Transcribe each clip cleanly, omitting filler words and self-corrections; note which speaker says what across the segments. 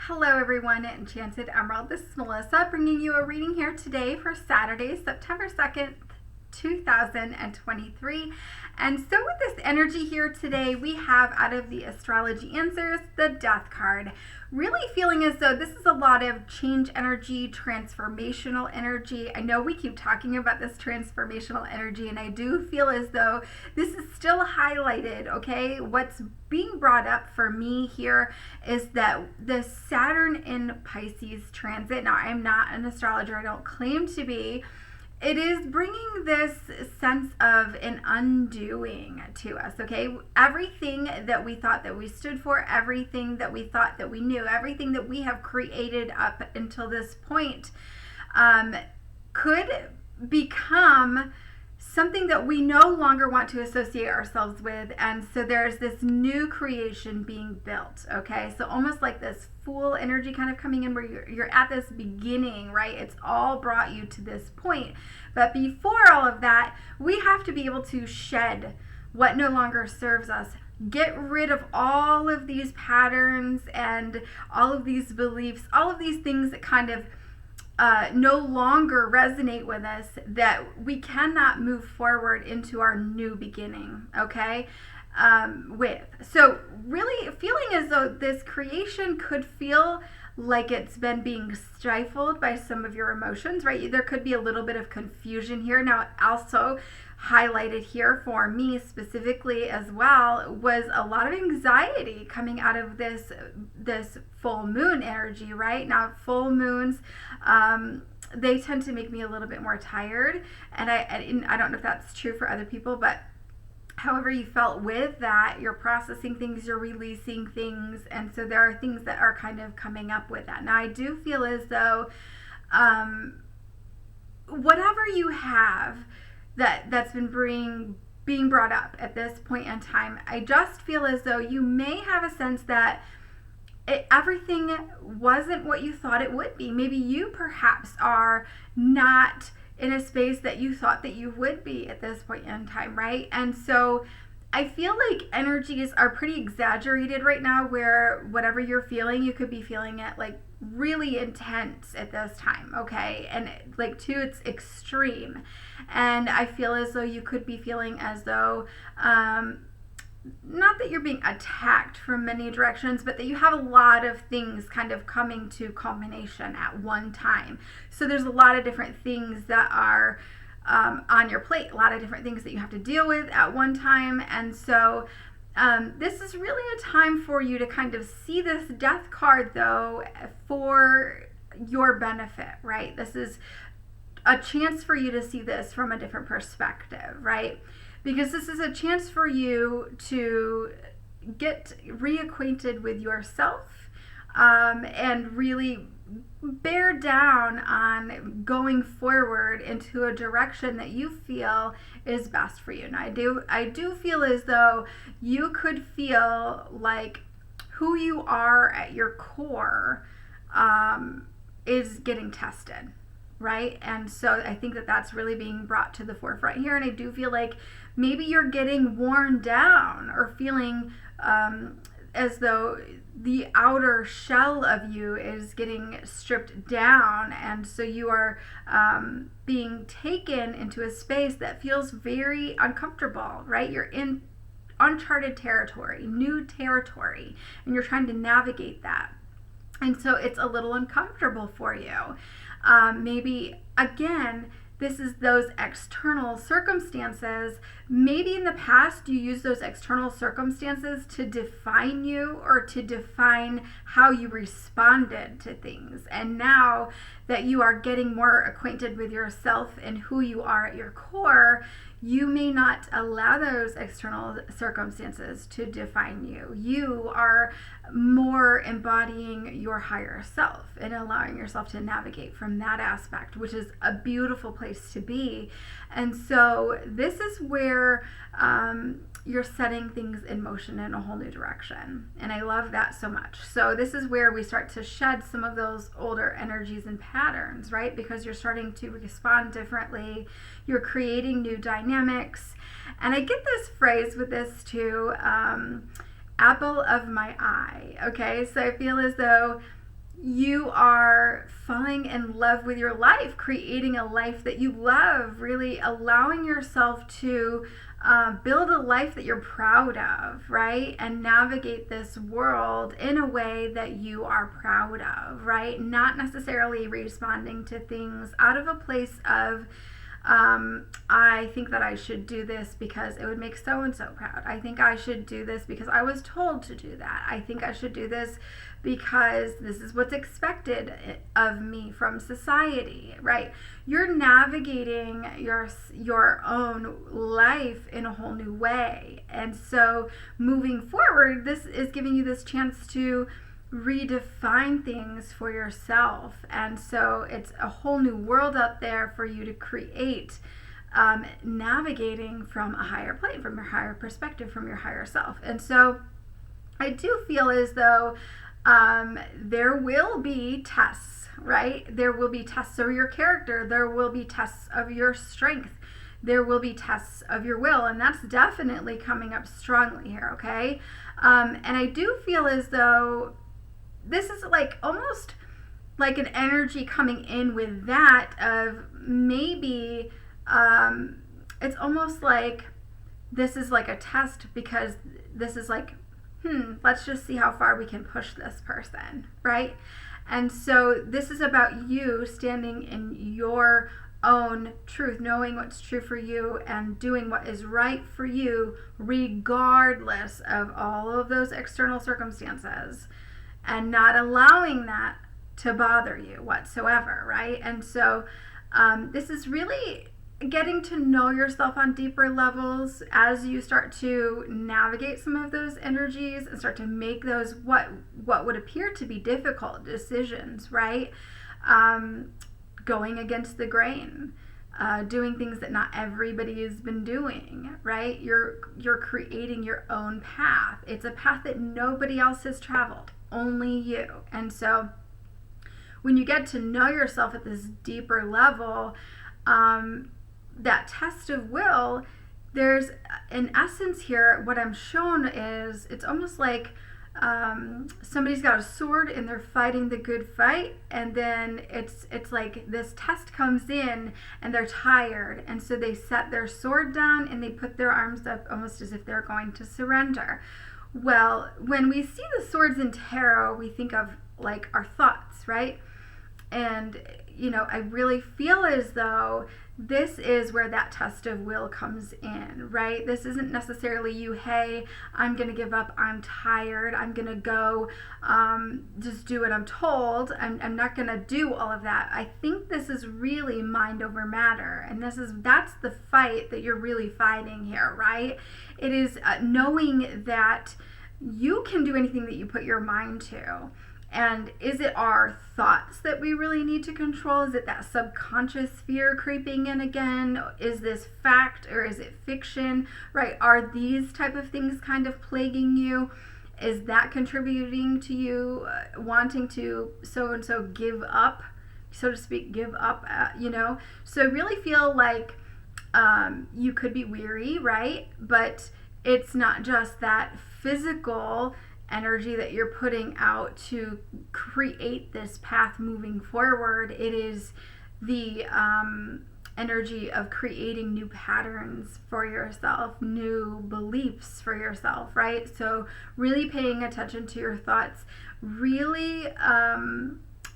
Speaker 1: Hello everyone at Enchanted Emerald. This is Melissa bringing you a reading here today for Saturday, September 2nd, 2023. And so with this energy here today, we have out of the astrology answers, the Death card. Really feeling as though this is a lot of change energy, transformational energy. I know we keep talking about this transformational energy, and I do feel as though this is still highlighted, okay? What's being brought up for me here is that the Saturn in Pisces transit, now I'm not an astrologer, I don't claim to be, it is bringing this sense of an undoing to us, okay? Everything that we thought that we stood for, everything that we thought that we knew, everything that we have created up until this point could become something that we no longer want to associate ourselves with. And so there's this new creation being built, okay? So almost like this Fool energy kind of coming in where you're at this beginning, right? It's all brought you to this point. But before all of that, we have to be able to shed what no longer serves us. Get rid of all of these patterns and all of these beliefs, all of these things that kind of no longer resonate with us, that we cannot move forward into our new beginning, okay? So really feeling as though this creation could feel like it's been being stifled by some of your emotions, right? There could be a little bit of confusion here. Now, also highlighted here for me specifically as well was a lot of anxiety coming out of this full moon energy, right? Now, full moons, they tend to make me a little bit more tired, and I don't know if that's true for other people, but however you felt with that, you're processing things, you're releasing things, and so there are things that are kind of coming up with that. Now, I do feel as though whatever you have that's been being brought up at this point in time, I just feel as though you may have a sense that everything wasn't what you thought it would be. Maybe you perhaps are not in a space that you thought that you would be at this point in time, right? And so I feel like energies are pretty exaggerated right now, where whatever you're feeling, you could be feeling it like really intense at this time, okay? And like to its extreme. And I feel as though you could be feeling as though not that you're being attacked from many directions, but that you have a lot of things kind of coming to culmination at one time. So there's a lot of different things that are on your plate, a lot of different things that you have to deal with at one time. And so this is really a time for you to kind of see this Death card, though, for your benefit, right? This is a chance for you to see this from a different perspective, right? Because this is a chance for you to get reacquainted with yourself and really bear down on going forward into a direction that you feel is best for you. And I do feel as though you could feel like who you are at your core is getting tested, right? And so I think that that's really being brought to the forefront here. And I do feel like maybe you're getting worn down or feeling as though the outer shell of you is getting stripped down, and so you are being taken into a space that feels very uncomfortable, right? You're in uncharted territory, new territory, and you're trying to navigate that. And so it's a little uncomfortable for you. Maybe, again, this is those external circumstances. Maybe in the past you used those external circumstances to define you or to define how you responded to things. And now that you are getting more acquainted with yourself and who you are at your core, you may not allow those external circumstances to define you. You are more embodying your higher self and allowing yourself to navigate from that aspect, which is a beautiful place to be. And so this is where you're setting things in motion in a whole new direction. And I love that so much. So this is where we start to shed some of those older energies and patterns, right? Because you're starting to respond differently. You're creating new dynamics. And I get this phrase with this too, apple of my eye. Okay, so I feel as though you are falling in love with your life, creating a life that you love, really allowing yourself to build a life that you're proud of, right? And navigate this world in a way that you are proud of, right? Not necessarily responding to things out of a place of, I think that I should do this because it would make so and so proud. I think I should do this because I was told to do that. I think I should do this because this is what's expected of me from society, right? You're navigating your own life in a whole new way. And so moving forward, this is giving you this chance to redefine things for yourself. And so it's a whole new world out there for you to create, navigating from a higher plane, from your higher perspective, from your higher self. And so I do feel as though there will be tests, right? There will be tests of your character. There will be tests of your strength. There will be tests of your will. And that's definitely coming up strongly here, okay? And I do feel as though this is like almost like an energy coming in with that of maybe it's almost like this is like a test, because this is like, let's just see how far we can push this person, right? And so this is about you standing in your own truth, knowing what's true for you and doing what is right for you, regardless of all of those external circumstances, and not allowing that to bother you whatsoever, right? And so this is really getting to know yourself on deeper levels as you start to navigate some of those energies and start to make those what would appear to be difficult decisions, right? Going against the grain, doing things that not everybody has been doing, right? You're creating your own path. It's a path that nobody else has traveled, only you. And so when you get to know yourself at this deeper level, that test of will, there's in essence here, what I'm shown is it's almost like somebody's got a sword and they're fighting the good fight, and then it's like this test comes in and they're tired, and so they set their sword down and they put their arms up almost as if they're going to surrender. Well, when we see the swords in tarot, we think of like our thoughts, right? And I really feel as though this is where that test of will comes in, right? This isn't necessarily you, hey, I'm going to give up, I'm tired, I'm going to go just do what I'm told, I'm not going to do all of that. I think this is really mind over matter, and that's the fight that you're really fighting here, right? It is knowing that you can do anything that you put your mind to. And is it our thoughts that we really need to control? Is it that subconscious fear creeping in again? Is this fact or is it fiction, right? Are these type of things kind of plaguing you? Is that contributing to you wanting to so-and-so give up, so to speak, give up, So I really feel like you could be weary, right? But it's not just that physical energy that you're putting out to create this path moving forward. It is the energy of creating new patterns for yourself, new beliefs for yourself, right? So really paying attention to your thoughts, really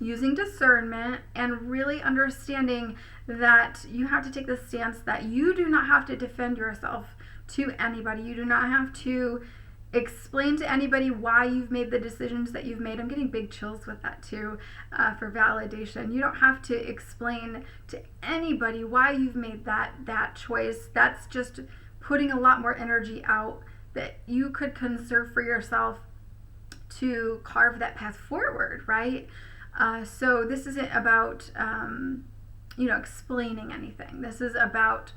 Speaker 1: using discernment, and really understanding that you have to take the stance that you do not have to defend yourself to anybody. You do not have to explain to anybody why you've made the decisions that you've made. I'm getting big chills with that too, for validation. You don't have to explain to anybody why you've made that choice. That's just putting a lot more energy out that you could conserve for yourself to carve that path forward, right? So this isn't about explaining anything. This is about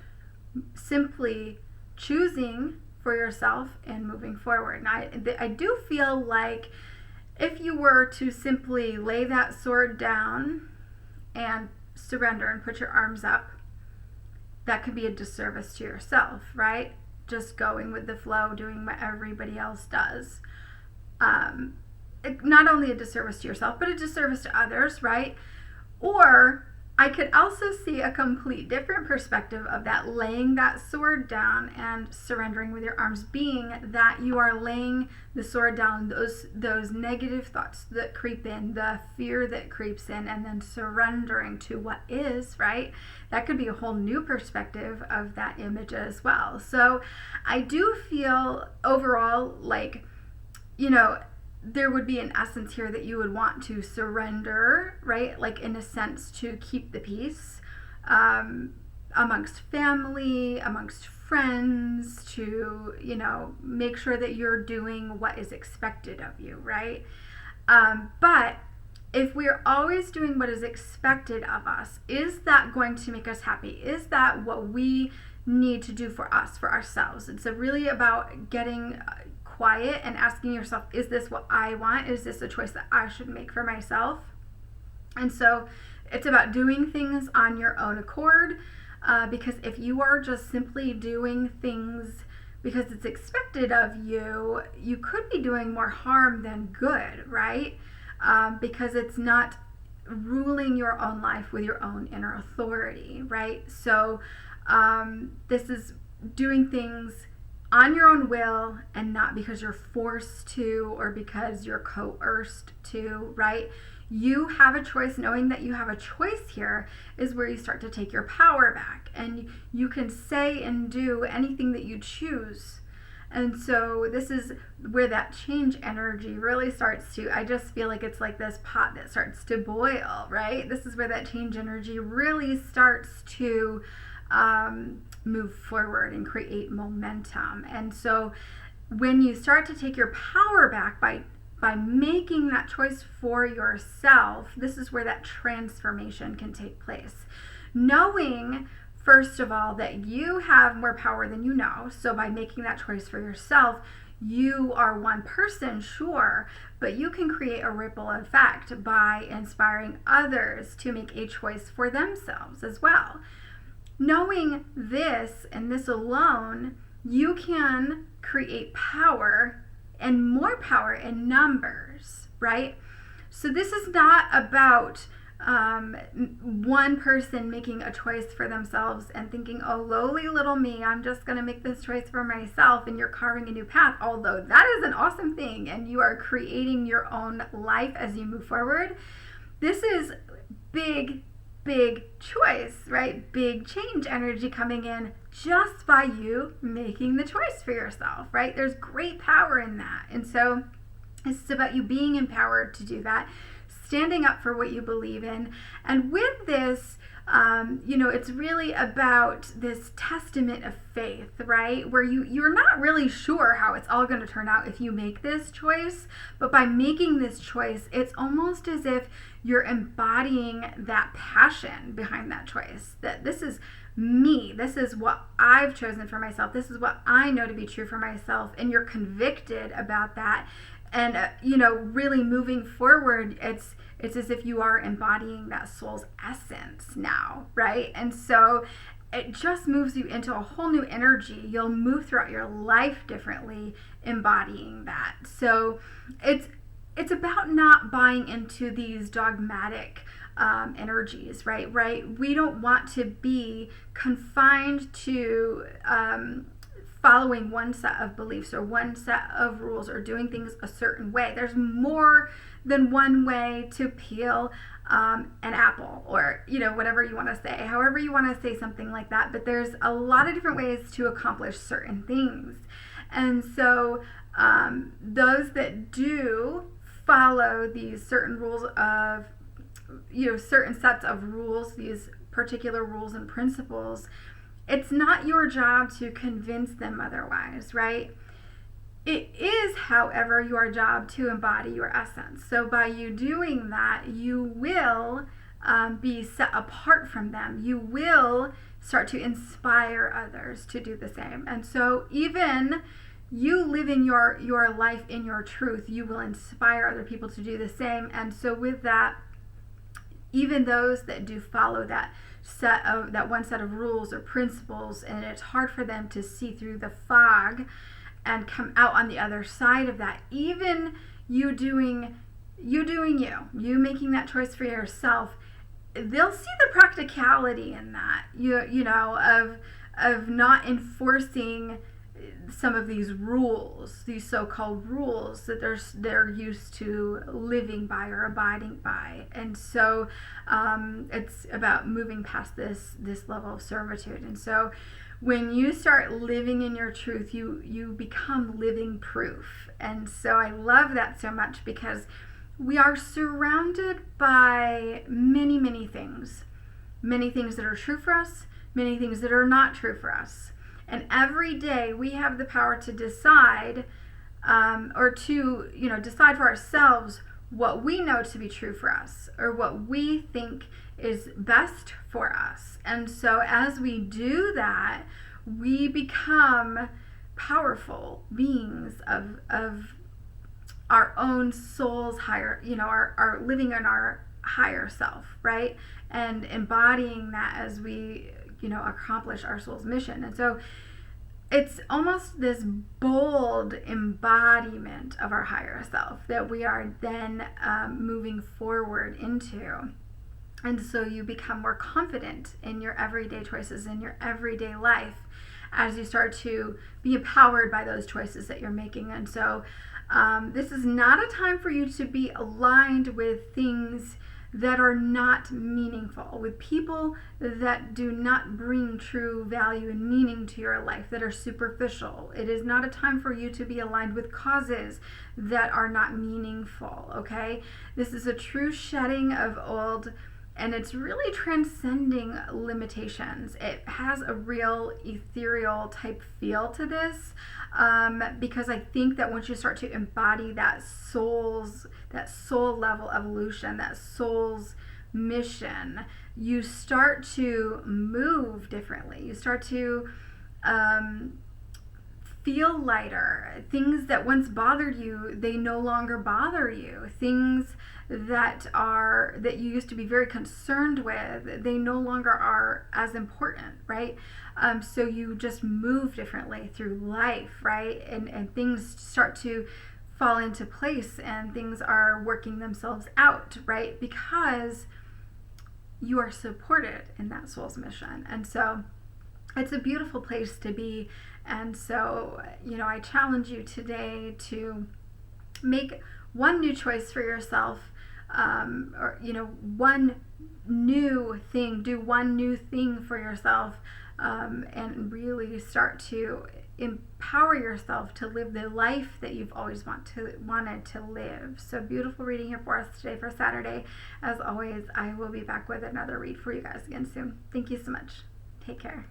Speaker 1: simply choosing for yourself and moving forward. And I do feel like if you were to simply lay that sword down and surrender and put your arms up, that could be a disservice to yourself, right? Just going with the flow, doing what everybody else does. not only a disservice to yourself, but a disservice to others, right? Or I could also see a complete different perspective of that, laying that sword down and surrendering with your arms, being that you are laying the sword down, those negative thoughts that creep in, the fear that creeps in, and then surrendering to what is, right? That could be a whole new perspective of that image as well. So I do feel overall like, there would be an essence here that you would want to surrender, right? Like in a sense to keep the peace amongst family, amongst friends, to, make sure that you're doing what is expected of you, right? But if we're always doing what is expected of us, is that going to make us happy? Is that what we need to do for us, for ourselves? It's really about getting quiet and asking yourself, is this what I want? Is this a choice that I should make for myself? And so it's about doing things on your own accord, because if you are just simply doing things because it's expected of you, you could be doing more harm than good, right? Because it's not ruling your own life with your own inner authority, right? So this is doing things on your own will and not because you're forced to or because you're coerced to, right? You have a choice. Knowing that you have a choice here is where you start to take your power back, and you can say and do anything that you choose. And so this is where that change energy really starts to, I just feel like it's like this pot that starts to boil, right? This is where that change energy really starts to move forward and create momentum. And so when you start to take your power back by making that choice for yourself, this is where that transformation can take place. Knowing, first of all, that you have more power than you know. So by making that choice for yourself, you are one person, sure, but you can create a ripple effect by inspiring others to make a choice for themselves as well. Knowing this and this alone, you can create power and more power in numbers, right? So this is not about one person making a choice for themselves and thinking, oh, lowly little me, I'm just going to make this choice for myself, and you're carving a new path, although that is an awesome thing, and you are creating your own life as you move forward. This is big choice, right? Big change energy coming in just by you making the choice for yourself, right? There's great power in that. And so it's about you being empowered to do that, standing up for what you believe in. And with this, it's really about this testament of faith, right? Where you're not really sure how it's all going to turn out if you make this choice, but by making this choice, it's almost as if you're embodying that passion behind that choice, that this is me, this is what I've chosen for myself, this is what I know to be true for myself, and you're convicted about that. And really moving forward, it's as if you are embodying that soul's essence now, right? And so it just moves you into a whole new energy. You'll move throughout your life differently, embodying that. So it's about not buying into these dogmatic energies, right? We don't want to be confined to following one set of beliefs or one set of rules or doing things a certain way. There's more than one way to peel an apple, or whatever you want to say, however you want to say something like that. But there's a lot of different ways to accomplish certain things. And so those that do follow these certain rules of, certain sets of rules, these particular rules and principles, it's not your job to convince them otherwise, right? It is, however, your job to embody your essence. So by you doing that, you will be set apart from them. You will start to inspire others to do the same. And so even you living your life in your truth, you will inspire other people to do the same. And so with that, even those that do follow that one set of rules or principles, and it's hard for them to see through the fog and come out on the other side of that, even you doing you making that choice for yourself, they'll see the practicality in that, you know, of not enforcing some of these rules, these so-called rules that they're used to living by or abiding by. And so it's about moving past this level of servitude. And so when you start living in your truth, you become living proof. And so I love that so much, because we are surrounded by many things that are true for us, many things that are not true for us. And every day we have the power to decide, or to, you know, decide for ourselves what we know to be true for us, or what we think is best for us. And so as we do that, we become powerful beings of our own soul's higher, you know, our living in our higher self, right? And embodying that as we, you know, accomplish our soul's mission. And so it's almost this bold embodiment of our higher self that we are then moving forward into. And so you become more confident in your everyday choices, in your everyday life, as you start to be empowered by those choices that you're making. And so this is not a time for you to be aligned with things that are not meaningful, with people that do not bring true value and meaning to your life, that are superficial. It is not a time for you to be aligned with causes that are not meaningful, okay? This is a true shedding of old, and it's really transcending limitations. It has a real ethereal type feel to this, because I think that once you start to embody that soul level evolution, that soul's mission, you start to move differently. You start to feel lighter. Things that once bothered you, they no longer bother you. Things that you used to be very concerned with, they no longer are as important, right? So you just move differently through life, right? And things start to fall into place, and things are working themselves out, right? Because you are supported in that soul's mission. And so it's a beautiful place to be. And so, you know, I challenge you today to make one new choice for yourself, or, you know, one new thing, do one new thing for yourself, and really start to empower yourself to live the life that you've always wanted to live. So beautiful reading here for us today for Saturday. As always, I will be back with another read for you guys again soon. Thank you so much. Take care.